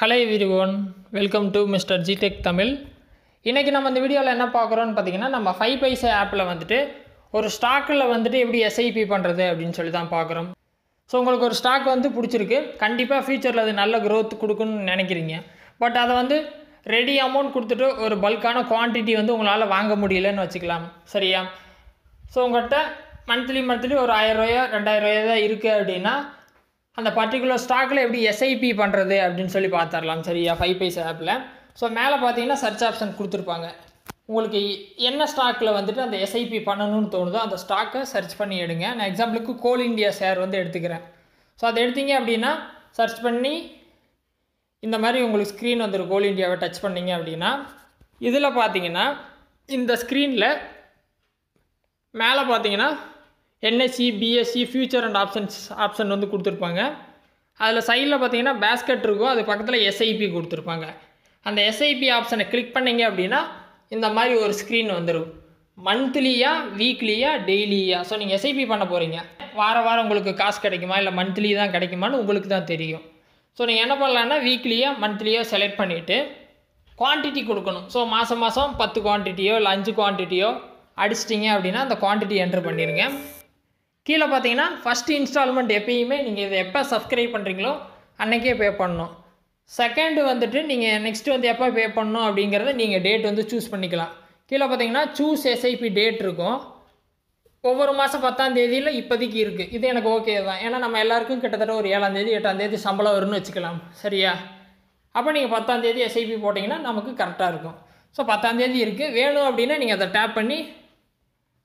Hello everyone, welcome to Mr. GTech Tamil. இன்னைக்கு நம்ம இந்த வீடியோல என்ன பார்க்கறோம்னு பாத்தீங்கன்னா நம்ம 5paisa ஆப்ல வந்துட்டு ஒரு ஸ்டாக்ல வந்துட்டு எப்படி SIP பண்றது அப்படினு சொல்லி தான் பார்க்கறோம். சோ உங்களுக்கு ஒரு ஸ்டாக் வந்து பிடிச்சிருக்கு. கண்டிப்பா ஃபியூச்சர்ல அது நல்ல growth கொடுக்கும்னு நினைக்கிறீங்க. பட் அத வந்து ரெடி அமௌண்ட் கொடுத்துட்டு ஒரு பல்கான குவாண்டிட்டி வந்து உங்களால வாங்க முடியலன்னு வெச்சுக்கலாம். சரியா? சோ உங்ககிட்ட மந்த்லி ஒரு 1000 ரூபாய் 2000 ரூபாய் தான் இருக்கு அப்படினா அந்த பர்టిక్యులர் ஸ்டாக்ல எப்படி SIP பண்றது அப்படினு சொல்லி பார்த்தறலாம். சரியா? 5paisa ஆப்ல. சோ மேல பாத்தீங்கன்னா சர்ச் ஆப்ஷன் கொடுத்திருப்பாங்க. உங்களுக்கு என்ன ஸ்டாக்ல வந்துட்டு அந்த SIP பண்ணனும்னு தோணுதோ அந்த ஸ்டாக்கை சர்ச் பண்ணி எடுங்க. நான் எக்ஸாம்பிளுக்கு கோல் இந்தியா ஷேர் வந்து எடுத்துக்கிறேன். சோ அதை எடுத்தீங்க அப்படினா சர்ச் பண்ணி இந்த மாதிரி உங்களுக்கு ஸ்கிரீன் வந்துரும். கோல் இந்தியாவை டச் பண்ணீங்க அப்படினா இதுல பாத்தீங்கன்னா இந்த ஸ்கிரீன்ல மேல பாத்தீங்கன்னா NSE BSE future and option வந்து கொடுத்திருப்பாங்க. அதுல சைடுல பாத்தீங்கன்னா பாஸ்கெட் இருக்கும். அது பக்கத்துல SIP கொடுத்திருப்பாங்க. அந்த SIP ஆப்ஷனை கிளிக் பண்ணீங்க அப்படினா இந்த மாதிரி ஒரு ஸ்கிரீன் வந்துரும். மந்த்லியா வீக்லியா டெய்லியா சோ நீங்க SIP பண்ண போறீங்க. வாரம் உங்களுக்கு காசு கிடைக்குமா இல்ல மந்த்லி தான் கிடைக்குமான்னு உங்களுக்கு தான் தெரியும். சோ நீங்க என்ன பண்ணலாம்னா வீக்லியா மந்த்லியா செலக்ட் பண்ணிட்டு குவாண்டிட்டி கொடுக்கணும். சோ மாசம் 10 குவாண்டிட்டியோ இல்ல 5 குவாண்டிட்டியோ அடிச்சிட்டீங்க அப்படினா அந்த குவாண்டிட்டி என்டர் பண்ணிருங்க. கீழ பாத்தீங்கன்னா ஃபர்ஸ்ட் இன்ஸ்டால்மென்ட் எப்பயுமே நீங்க இத எப்ப சப்ஸ்கிரைப் பண்றீங்களோ அன்னைக்கே பே பண்ணனும். செகண்ட் வந்துட்டு நீங்க நெக்ஸ்ட் வந்து எப்ப பே பண்ணனும் அப்படிங்கறத நீங்க டேட் வந்து சூஸ் பண்ணிக்கலாம். கீழ பாத்தீங்கன்னா சூஸ் SIP டேட் இருக்கும். ஒவ்வொரு மாசம் 10ஆம் தேதியில இப்போதைக்கு இருக்கு. இது எனக்கு ஓகே தான். ஏன்னா நம்ம எல்லாருக்கும் கிட்டத்தட்ட ஒரு 7ஆம் தேதி 8ஆம் தேதி சம்பளம் வரும்னு வெச்சுக்கலாம். சரியா? அப்ப நீங்க 10ஆம் தேதி SIP போட்டீங்கன்னா நமக்கு கரெக்ட்டா இருக்கும். சோ 10ஆம் தேதி இருக்கு. வேணும் அப்படினா நீங்க அத டாப் பண்ணி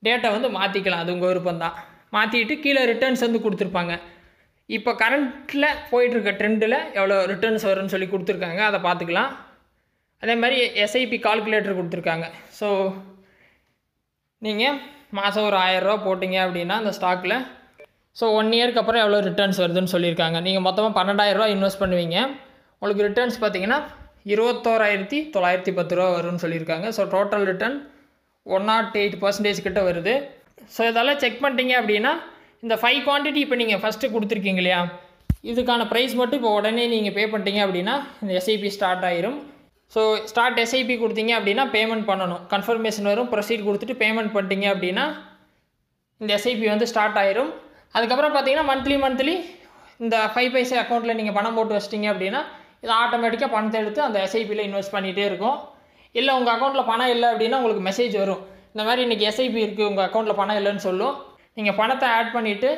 டேட்டா வந்து மாத்திக்கலாம். அது உங்க விருப்பம் தான். மாத்திட்டு கீழ ரிட்டர்ன்ஸ் வந்து கொடுத்திருப்பாங்க. இப்போ கரண்ட்ல போயிட்டு இருக்க ட்ரெண்ட்ல எவ்வளவு ரிட்டர்ன்ஸ் வரும்னு சொல்லி கொடுத்திருக்காங்க. அத பாத்துக்கலாம். அதே மாதிரி SIP கால்குலேட்டர் கொடுத்திருக்காங்க. சோ நீங்க மாசம் ஒரு 1000 ரூபாய் போடிங்க அப்படினா அந்த ஸ்டாக்ல சோ 1 இயருக்கு அப்புறம் எவ்வளவு ரிட்டர்ன்ஸ் வருதுன்னு சொல்லிருக்காங்க. நீங்க மொத்தமா 12000 ரூபாய் இன்வெஸ்ட் பண்ணுவீங்க. உங்களுக்கு ரிட்டர்ன்ஸ் பாத்தீங்கன்னா 21910 ரூபாய் வரும்னு சொல்லிருக்காங்க. சோ டோட்டல் ரிட்டர்ன் 108% கிட்ட வருது. சோ இதெல்லாம் செக் பண்ணிட்டீங்க அப்படினா இந்த 5 குவாண்டிட்டி இப்போ நீங்க ஃபர்ஸ்ட் கொடுத்திருக்கீங்க இல்லையா? இதுக்கான பிரைஸ் மட்டும் இப்போ உடனே நீங்க பே பண்ணிட்டீங்க அப்படினா இந்த SIP ஸ்டார்ட் ஆயிரும். சோ ஸ்டார்ட் SIP கொடுத்தீங்க அப்படினா பேமெண்ட் பண்ணனும். கன்ஃபர்மேஷன் வரும். ப்ரோசீட் கொடுத்துட்டு பேமெண்ட் பண்ணிட்டீங்க அப்படினா இந்த SIP வந்து ஸ்டார்ட் ஆயிரும். அதுக்கு அப்புறம் பாத்தீங்கன்னா மந்த்லி இந்த 5paisa அக்கவுண்ட்ல நீங்க பணம் போட்டு வச்சிட்டீங்க அப்படினா இது ஆட்டோமேட்டிக்கா பணத்தை எடுத்து அந்த SIP ல இன்வெஸ்ட் பண்ணிட்டே இருக்கும். இல்ல உங்க அக்கவுண்ட்ல பணம் இல்ல அப்படினா உங்களுக்கு மெசேஜ் வரும். இந்த மாதிரி இன்னைக்கு SIP இருக்கு உங்க அக்கவுண்ட்ல பணம் இல்லன்னு சொல்லும். நீங்க பணத்தை ஆட் பண்ணிட்டு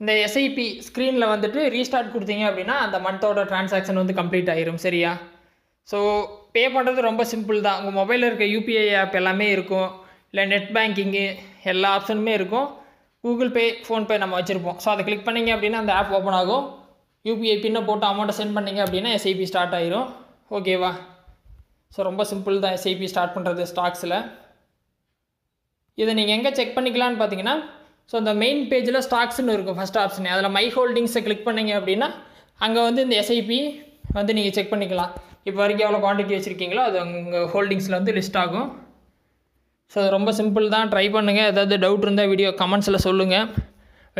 இந்த SIP ஸ்கிரீன்ல வந்துட்டு ரீஸ்டார்ட் கொடுத்தீங்க அப்படினா அந்த மந்தோட ட்ரான்சாக்ஷன் வந்து கம்ப்ளீட் ஆயிரும். சரியா? சோ பே பண்றது ரொம்ப சிம்பிள் தான். உங்க மொபைல்ல இருக்க UPI ஆப் எல்லாமே இருக்கும். இல்ல நெட் பேங்கிங் எல்லா ஆப்ஷனுமே இருக்கும். Google Pay, Phone Pay நம்ம வச்சிருப்போம். சோ அதை கிளிக் பண்ணீங்க அப்படினா அந்த ஆப் ஓபன் ஆகும். UPI பின்ன போட்டு அமௌண்ட் சென்ட் பண்ணீங்க அப்படினா SIP ஸ்டார்ட் ஆயிரும். ஓகேவா? சோ ரொம்ப சிம்பிள் தான் SIP ஸ்டார்ட் பண்றது ஸ்டாக்ஸ்ல. இத நீங்க எங்க செக் பண்ணிக்கலாம்னு பாத்தீங்கன்னா சோ இந்த மெயின் பேஜ்ல ஸ்டாக்ஸ்னு இருக்கும் ஃபர்ஸ்ட் ஆப்ஷன். அதுல மை ஹோல்டிங்ஸ் கிளிக் பண்ணீங்க அப்படினா அங்க வந்து இந்த SIP வந்து நீங்க செக் பண்ணிக்கலாம். இப்போ வரைக்கும் எவ்வளவு குவாண்டிட்டி வச்சிருக்கீங்களோ அது உங்க ஹோல்டிங்ஸ்ல வந்து லிஸ்ட் ஆகும். சோ ரொம்ப சிம்பிள் தான். ட்ரை பண்ணுங்க. ஏதாவது டவுட் இருந்தா வீடியோ கமெண்ட்ஸ்ல சொல்லுங்க.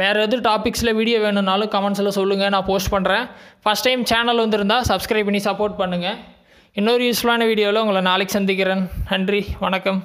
வேற ஏதாவது டாபிக்ஸ்ல வீடியோ வேணும்னாலும் கமெண்ட்ஸ்ல சொல்லுங்க. நான் போஸ்ட் பண்றேன். ஃபர்ஸ்ட் டைம் சேனல் வந்திருந்தா Subscribe பண்ணி சப்போர்ட் பண்ணுங்க. இன்னொரு யூஸ்ஃபுல்லான வீடியோல உங்களை நாளைக்கு சந்திக்கிறேன். நன்றி. வணக்கம்.